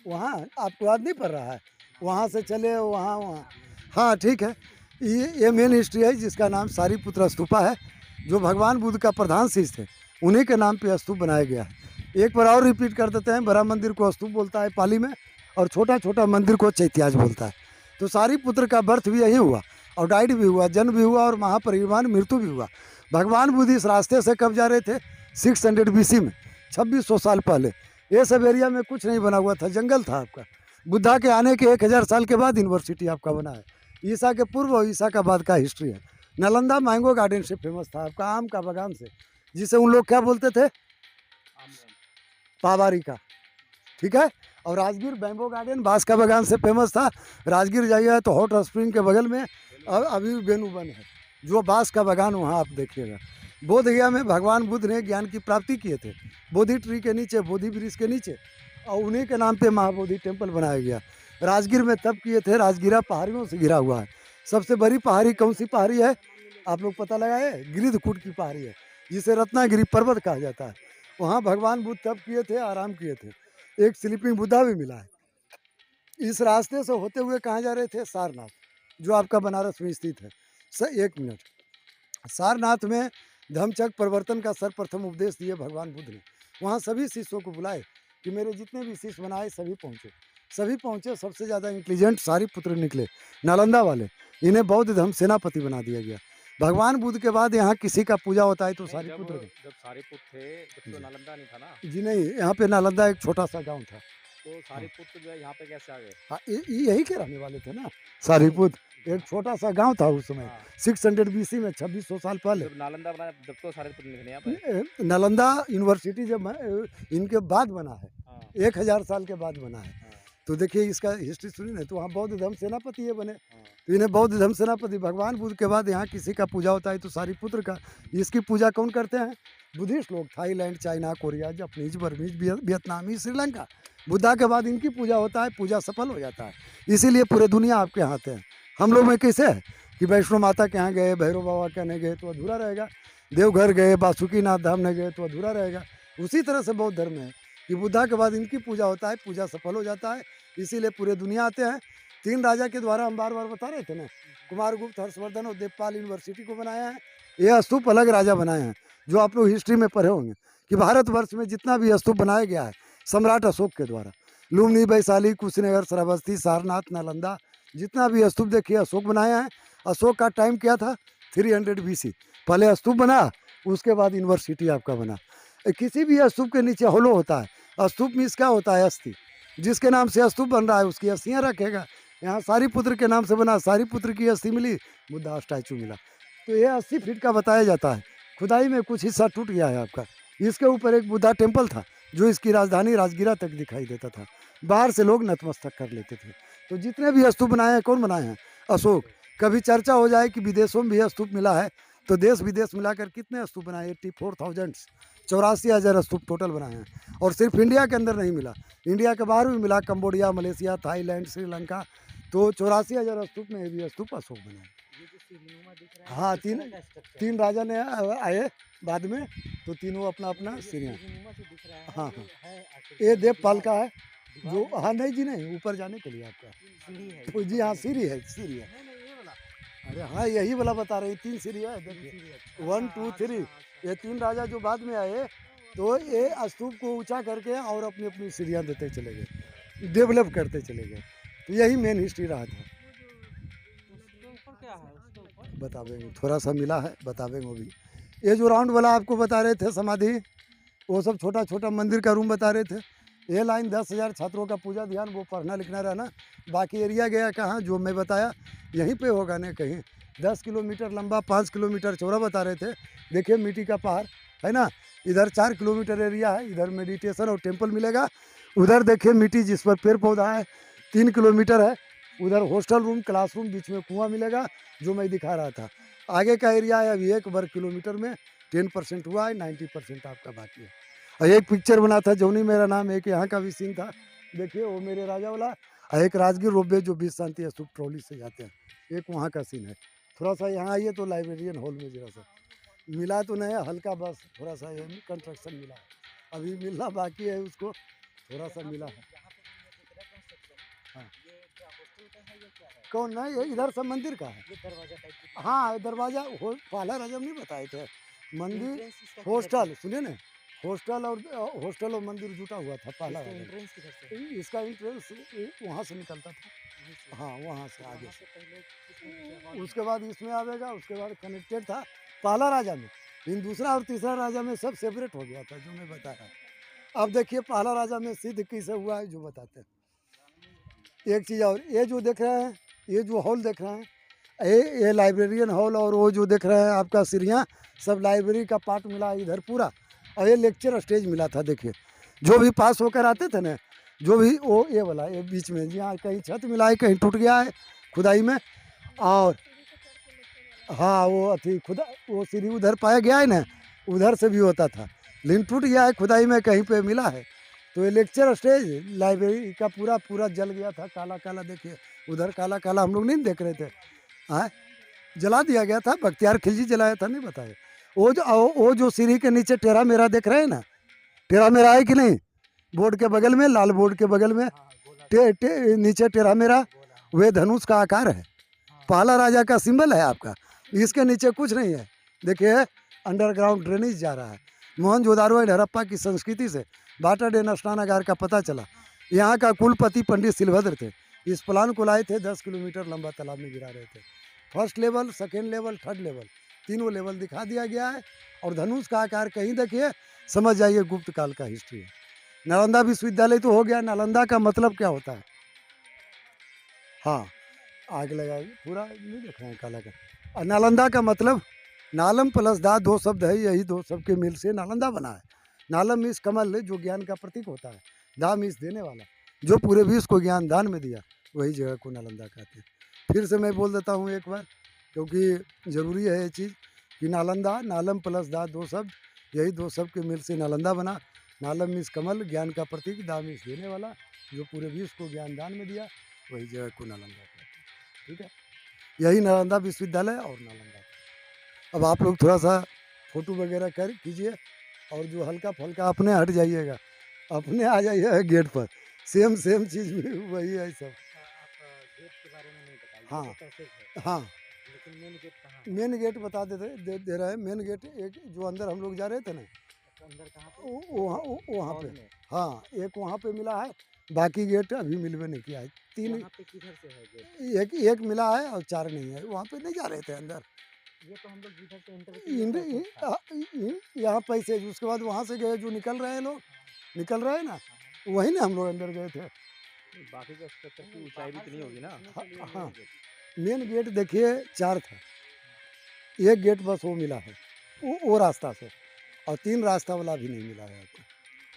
वहाँ आपको याद नहीं पड़ रहा है, वहाँ से चले वहाँ। हाँ ठीक है, ये मेन हिस्ट्री है, जिसका नाम सारीपुत्र स्तूपा है। जो भगवान बुद्ध का प्रधान शिष्य थे, उन्हीं के नाम पे स्तूप बनाया गया है। एक बार और रिपीट कर देते हैं, बड़ा मंदिर को स्तूप बोलता है पाली में, और छोटा छोटा मंदिर को चैत्याज बोलता है। तो सारीपुत्र का बर्थ भी यही हुआ, और डाइड भी हुआ, जन्म भी हुआ, और महापरिनिर्वाण मृत्यु भी हुआ। भगवान बुद्ध इस रास्ते से कब जा रहे थे? 600 BC में, 2600 साल पहले। ये सब एरिया में कुछ नहीं बना हुआ था, जंगल था आपका। बुद्धा के आने के 1000 साल के बाद यूनिवर्सिटी आपका बना है। ईसा के पूर्व और ईसा का बाद का हिस्ट्री है। नालंदा मैंगो गार्डन से फेमस था आपका, आम का बागान से, जिसे उन लोग क्या बोलते थे? पावारी का, ठीक है। और राजगीर बैम्बो गार्डन बांस का बागान से फेमस था। राजगीर जाइए तो हॉट स्प्रिंग के बगल में अभी बेनुबन है, जो बांस का बागान, वहाँ आप देखिएगा। बोध गया में भगवान बुद्ध ने ज्ञान की प्राप्ति किए थे, बोधि ट्री के नीचे, बोधि वृक्ष के नीचे, और उन्हीं के नाम पे महाबोधि टेम्पल बनाया गया। राजगीर में तब किए थे, राजगीरा पहाड़ियों से घिरा हुआ है। सबसे बड़ी पहाड़ी कौन सी पहाड़ी है आप लोग पता लगाए? गिरिधकूट की पहाड़ी है, जिसे रत्नागिरी पर्वत कहा जाता है। वहाँ भगवान बुद्ध तब किए थे, आराम किए थे। एक स्लीपिंग बुद्धा भी मिला है। इस रास्ते से होते हुए कहाँ जा रहे थे? सारनाथ, जो आपका बनारस में स्थित है। एक मिनट, सारनाथ में धम्मचक्र प्रवर्तन का सर्वप्रथम उपदेश दिए भगवान बुद्ध ने। वहाँ सभी शिष्यों को बुलाए कि मेरे जितने भी शिष्य बनाए सभी पहुँचे। सभी पहुँचे। सबसे ज़्यादा इंटेलिजेंट सारिपुत्र निकले, नालंदा वाले। इन्हें बौद्ध धर्म सेनापति बना दिया गया। भगवान बुद्ध के बाद यहाँ किसी का पूजा होता है तो सारिपुत्र का। जब सारिपुत्र थे तब तो नालंदा नहीं था ना? जी नहीं, यहाँ पे नालंदा एक छोटा सा गांव था। तो सारिपुत्र जो है यहाँ पे कैसे आ गए? हाँ, यही के रहने वाले थे ना सारिपुत्र। एक छोटा सा गांव था उस समय, हाँ। 600 BC में, 2600 साल पहले। जब नालंदा बनाया जब तो सारिपुत्र निकले यहाँ पे। नालंदा यूनिवर्सिटी जब इनके बाद बना है, हाँ, 1000 साल के बाद बना है। हाँ, तो देखिए इसका हिस्ट्री सुनिए ना, तो वहाँ बौद्ध धर्म सेनापति ये बने। हाँ। तो इन्हें बौद्ध धर्म सेनापति। भगवान बुद्ध के बाद यहाँ किसी का पूजा होता है तो सारिपुत्र का। इसकी पूजा कौन करते हैं? बुद्धिस्ट लोग, Thailand, China, Korea, Japanese, Burmese, वियतनामी, Sri Lanka. Buddha के बाद इनकी पूजा होता है, पूजा सफल हो जाता है। इसीलिए पूरे दुनिया आपके यहाँ आते हैं। हम लोग में कैसे है कि वैष्णो माता के यहाँ गए, भैरव बाबा के नहीं गए तो अधूरा रहेगा, देवघर गए, बासुकीनाथ धाम नहीं गए तो अधूरा रहेगा। उसी तरह से बौद्ध धर्म है कि बुद्धा के बाद इनकी पूजा होता है, पूजा सफल हो जाता है। इसीलिए पूरे दुनिया आते हैं। 3 राजा के द्वारा हम बार बार बता रहे थे ना, कुमारगुप्त, हर्षवर्धन और देवपाल यूनिवर्सिटी को बनाया है। ये स्तूप अलग राजा बनाए हैं, जो आप लोग हिस्ट्री में पढ़े होंगे कि भारतवर्ष में जितना भी स्तूप बनाया गया है सम्राट अशोक के द्वारा। लुम्बिनी, वैशाली, कुशीनगर, श्रावस्ती, सारनाथ, नालंदा, जितना भी स्तूप देखिए अशोक बनाया है। अशोक का टाइम क्या था? 300 BC। पहले स्तूप बना, उसके बाद यूनिवर्सिटी आपका बना। किसी भी स्तूप के नीचे होलो होता है। स्तूप मीन्स क्या होता है? अस्थि। जिसके नाम से स्तूप बन रहा है उसकी अस्थियाँ रखेगा। यहाँ सारिपुत्र के नाम से बना, सारिपुत्र की अस्थि मिली, बुद्धा स्टैचू मिला। तो ये 80 फीट का बताया जाता है। खुदाई में कुछ हिस्सा टूट गया है आपका। इसके ऊपर एक बुद्धा टेम्पल था, जो इसकी राजधानी राजगीरा तक दिखाई देता था। बाहर से लोग नतमस्तक कर लेते थे। तो जितने भी स्तूप बनाए हैं, कौन बनाए हैं? अशोक। कभी चर्चा हो जाए कि विदेशों में भी स्तूप मिला है, तो देश विदेश मिलाकर कितने स्तूप बनाए? 84,000, 84,000 स्तूप टोटल बनाए हैं। और सिर्फ इंडिया के अंदर नहीं मिला, इंडिया के बाहर भी मिला, कंबोडिया, मलेशिया, थाईलैंड, श्रीलंका। तो 84,000 स्तूप में भी स्तूप अशोक बनाए। हाँ, तीन राजा ने आए बाद में, तो तीनों अपना अपना सीढ़ियाँ। हाँ हाँ, ये देवपाल का है जो, हाँ नहीं जी नहीं, ऊपर जाने के लिए आपका तो जी हाँ सीढ़ी है, सीढ़ी है। अरे हाँ, यही वाला बता रहे हैं, 3 सीढ़ी है देखिए, 1 2 3। ये 3 राजा जो बाद में आए, तो ये स्तूप को ऊंचा करके और अपनी अपनी सीढ़ियाँ देते चले गए, डेवलप करते चले गए। तो यही मेन हिस्ट्री रहा था। बतावेंगे, थोड़ा सा मिला है, बतावेंगे वो भी। ये जो राउंड वाला आपको बता रहे थे समाधि, वो सब छोटा छोटा मंदिर का रूम बता रहे थे। ये लाइन 10,000 छात्रों का पूजा ध्यान, वो पढ़ना लिखना रहना। बाकी एरिया गया कहाँ, जो मैं बताया यहीं पे होगा ना कहीं। 10 किलोमीटर लंबा, 5 किलोमीटर चौड़ा बता रहे थे। देखिए मिट्टी का पहाड़ है ना, इधर 4 किलोमीटर एरिया है, इधर मेडिटेशन और टेम्पल मिलेगा। उधर देखिए मिट्टी जिस पर पेड़ पौधा है, 3 किलोमीटर है। उधर हॉस्टल रूम, क्लासरूम, बीच में कुआं मिलेगा, जो मैं दिखा रहा था। आगे का एरिया है अभी 1 वर्ग किलोमीटर में 10% हुआ है, 90% आपका बाकी है। और एक पिक्चर बना था जौनी मेरा नाम, एक यहाँ का भी सीन था, देखिए वो मेरे राजा वाला। और एक राजगीर रोपवे जो 20 शांति स्तूप ट्रॉली से जाते हैं, एक वहाँ का सीन है। थोड़ा सा यहाँ आइए तो लाइब्रेरियन हॉल में जरा सा मिला तो नहीं है, हल्का बस थोड़ा सा ये कंस्ट्रक्शन मिला है, अभी मिलना बाकी है उसको, थोड़ा सा मिला है। हाँ, कौन ना, ये इधर सब मंदिर का है। हाँ दरवाजा पहला राजा नहीं बताए थे, मंदिर हॉस्टल, सुनिए ना, हॉस्टल और मंदिर जुटा हुआ था पहला राजा। इसका एंट्रेंस वहाँ से निकलता था, हाँ वहाँ से आगे से। उसके बाद इसमें आवेगा, उसके बाद कनेक्टेड था पहला राजा में, इन दूसरा और तीसरा राजा में सब सेपरेट हो गया था जो मैं बता रहा था। अब देखिए पहला राजा में सिद्ध कैसे हुआ है जो बताते हैं। एक चीज़ और, ये जो देख रहे हैं, ये जो हॉल देख रहे हैं, ये लाइब्रेरियन हॉल, और वो जो देख रहे हैं आपका सीढ़ियाँ, सब लाइब्रेरी का पार्ट मिला है इधर पूरा। और ये लेक्चर स्टेज मिला था। देखिए जो भी पास होकर आते थे ना, जो भी वो ये वाला ये बीच में, जी हाँ, कहीं छत मिला है, कहीं टूट गया है खुदाई में। और हाँ, वो अथी खुदा, वो सीढ़ी उधर पाया गया है ना, उधर से भी होता था, लेकिन टूट गया है खुदाई में, कहीं पे मिला है। तो ये लेक्चर स्टेज लाइब्रेरी का पूरा पूरा जल गया था, काला काला। देखिए उधर काला काला, हम लोग नहीं देख रहे थे। हाँ, जला दिया गया था, बख्तियार खिलजी जलाया था, नहीं बताए। वो जो सीढ़ी के नीचे टेढ़ा मेरा देख रहे हैं ना, टेढ़ा मेरा है कि नहीं, बोर्ड के बगल में, लाल बोर्ड के बगल में नीचे टेढ़ा मेरा, वे धनुष का आकार है, पहला राजा का सिंबल है आपका। इसके नीचे कुछ नहीं है। देखिए अंडरग्राउंड ड्रेनेज जा रहा है। मोहनजोदारो एंड हड़प्पा की संस्कृति से वाटर एंड स्नानागार का पता चला। यहाँ का कुलपति पंडित सिलभद्र थे। इस प्लान को लाए थे, 10 किलोमीटर लंबा तालाब में गिरा रहे थे। First level, second level, third level, तीनों लेवल दिखा दिया गया है। और धनुष का आकार कहीं देखिए, समझ जाइए गुप्त काल का हिस्ट्री है। नालंदा विश्वविद्यालय तो हो गया। नालंदा का मतलब क्या होता है? हाँ, आग लगा पूरा नहीं देख रहे हैं काला का। और नालंदा का मतलब, नालम प्लस दा, दो शब्द है, यही दो शब्द के मिल से नालंदा बना है। नालम मीन्स कमल, जो ज्ञान का प्रतीक होता है। दा मीन्स देने वाला, जो पूरे विश्व को ज्ञान दान में दिया, वही जगह को नालंदा कहते हैं। फिर से मैं बोल देता हूँ एक बार, क्योंकि ज़रूरी है ये चीज़ कि नालंदा, नालम प्लस दा, दो शब्द, यही दो शब्द के मिल से नालंदा बना। नालम मीन्स कमल, ज्ञान का प्रतीक, दा मीन्स देने वाला, जो पूरे विश्व को ज्ञान दान में दिया, वही जगह को नालंदा कहते हैं। ठीक है, यही नालंदा विश्वविद्यालय और नालंदा। अब आप लोग थोड़ा सा फोटो वगैरह कर कीजिए, और जो हल्का फल्का अपने हट जाइएगा, अपने आ जाइए गेट पर। सेम सेम चीज़ भी वही है सब। आप गेट के बारे में नहीं बताइए, हाँ, ये तो पैसेज है, हाँ, लेकिन मेन गेट कहाँ है? मेन गेट बता दे रहे हैं। मेन गेट एक जो अंदर हम लोग जा रहे थे ना, अच्छा, अंदर कहाँ पे? वहाँ हॉल पे। में। हाँ, एक वहाँ पे मिला है, बाकी गेट अभी मिलवे नहीं किया है। तीन, वहाँ पे किधर से है गेट? एक एक मिला है और 4 नहीं है। वहाँ पे नहीं जा रहे थे अंदर। ये तो हम लोग जिधर से एंटर किए इंड- पैसेज था। यहाँ पैसे, उसके बाद वहाँ से गए, जो निकल रहे हैं लोग, निकल रहे हैं ना, वहीं ना हम लोग अंदर गए थे। नहीं, बाकी का स्ट्रक्चर की ऊंचाई भी इतनी होगी ना। हाँ, मेन गेट देखिए 4 था, एक गेट बस वो मिला है, वो रास्ता से, और 3 रास्ता वाला भी नहीं मिला है आपको,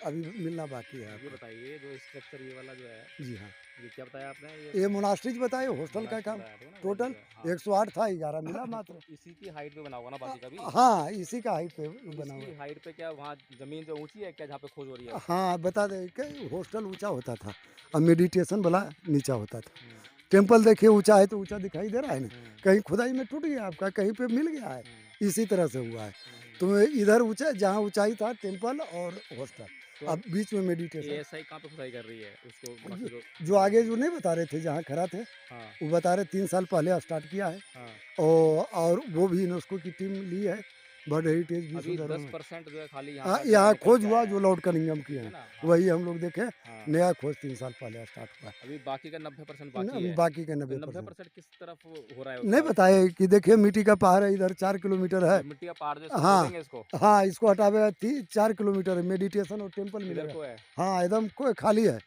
अभी मिलना बाकी है ये आपको। बताइए, जो स्ट्रक्चर ये वाला जो है, जी हाँ, ये क्या बताया आपने? ये मोनास्ट्रीज बताए, हॉस्टल का काम। बताया था ना, टोटल वही जो है, 108 था, 11 मिला हाँ। मात्र। इसी की हाइट पे बना होगा ना बाकी का भी? हाँ, इसी का हाइट पे तो बना हुआ इसकी है। हाइट पे क्या वहाँ जमीन जो ऊंची है क्या, जहाँ पे खोज हो रही है? हाँ, बता दें कि हॉस्टल ऊंचा होता था और मेडिटेशन वाला नीचा होता था। हम्म, टेम्पल देखिए ऊंचा है तो ऊंचा दिखाई दे रहा है ना, हम्म, कहीं खुदाई में टूट गया आपका, कहीं पे मिल गया है, इसी तरह से हुआ है। हम्म। तो इधर ऊंचा, जहाँ ऊंचाई था टेम्पल और हॉस्टल, तो अब बीच में मेडिटेशन। एएसआई कहाँ पे खुदाई कर रही है उसको बाकी जो? जो आगे जो नहीं बता रहे थे, जहाँ खड़ा थे, हाँ, वो बता रहे 3 साल पहले स्टार्ट किया है। हाँ। और वो भी यूनेस्को की टीम ली है, वर्ल्ड हेरिटेज भी अभी सुधर में। 10% जो है खाली यहाँ हाँ, का यहाँ निकल खोज के हुआ आया जो है, लॉर्ड कनिंघम की ठीक है है, ना? हाँ, वही हम लोग देखे। हाँ। नया खोज 3 साल पहले स्टार्ट हुआ है। अभी बाकी का 90% बाकी है। बाकी के तो 90% 90% किस तरफ हो रहा है नहीं उसका? बताए कि देखिए मिट्टी का पहाड़ है इधर, 4 किलोमीटर है। ये मिट्टी का पहाड़ जो इसको हाँ, खोदेंगे इसको? हाँ, इसको हटावे 4 किलोमीटर है, मेडिटेशन और टेम्पल इधर मिलेगा। को है? हाँ, एकदम कोई खाली है।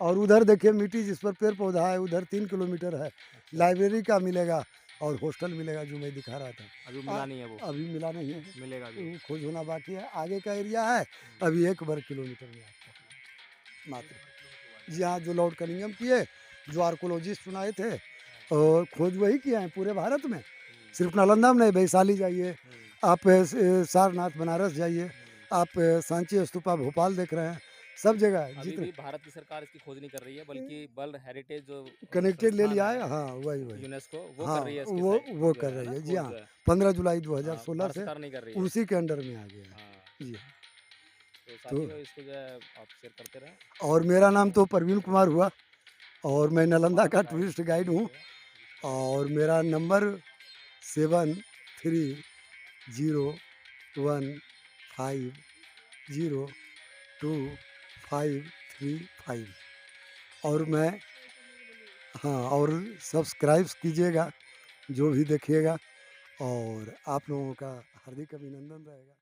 और उधर देखिए मिट्टी जिस पर पेड़ पौधा है, उधर 3 किलोमीटर है। अच्छा, लाइब्रेरी का मिलेगा और हॉस्टल मिलेगा, जो मैं दिखा रहा था। अभी मिला नहीं है वो? अभी मिला नहीं है, मिलेगा अभी। खोज होना बाकी है। आगे का एरिया है, अभी 1 वर्ग किलोमीटर में आपको मात्र। जी हाँ, जो लॉर्ड कनिंघम किए, जो आर्कोलॉजिस्ट चुनाए थे, और खोज वही किए हैं पूरे भारत में। सिर्फ नालंदा में नहीं, वैशाली जाइए आप, सारनाथ बनारस जाइए आप, सांची स्तूपा भोपाल देख रहे हैं, सब जगह है, अभी जितने भी भारत की सरकार इसकी खोज नहीं कर रही है, बल्कि वर्ल्ड हेरिटेज जो कनेक्टेड ले संस्थान लिया है, है। हाँ, वही यूनेस्को, वो हाँ, कर रही है इसकी वो जो कर है रही ना, है। जी खोज हाँ, जो है। 15 जुलाई हाँ, 2016 भारत से सरकार नहीं कर रही है। उसी के अंडर में आ गया है। हाँ, जी हाँ। तो तो साथियों इसको जो है आप शेयर करते रहें। और मेरा नाम तो प्रवीण कुमार हुआ, और मैं नालंदा का टूरिस्ट गाइड हूँ, और मेरा नंबर 7301502535। और मैं, हाँ, और सब्सक्राइब कीजिएगा जो भी देखिएगा, और आप लोगों का हार्दिक अभिनंदन रहेगा।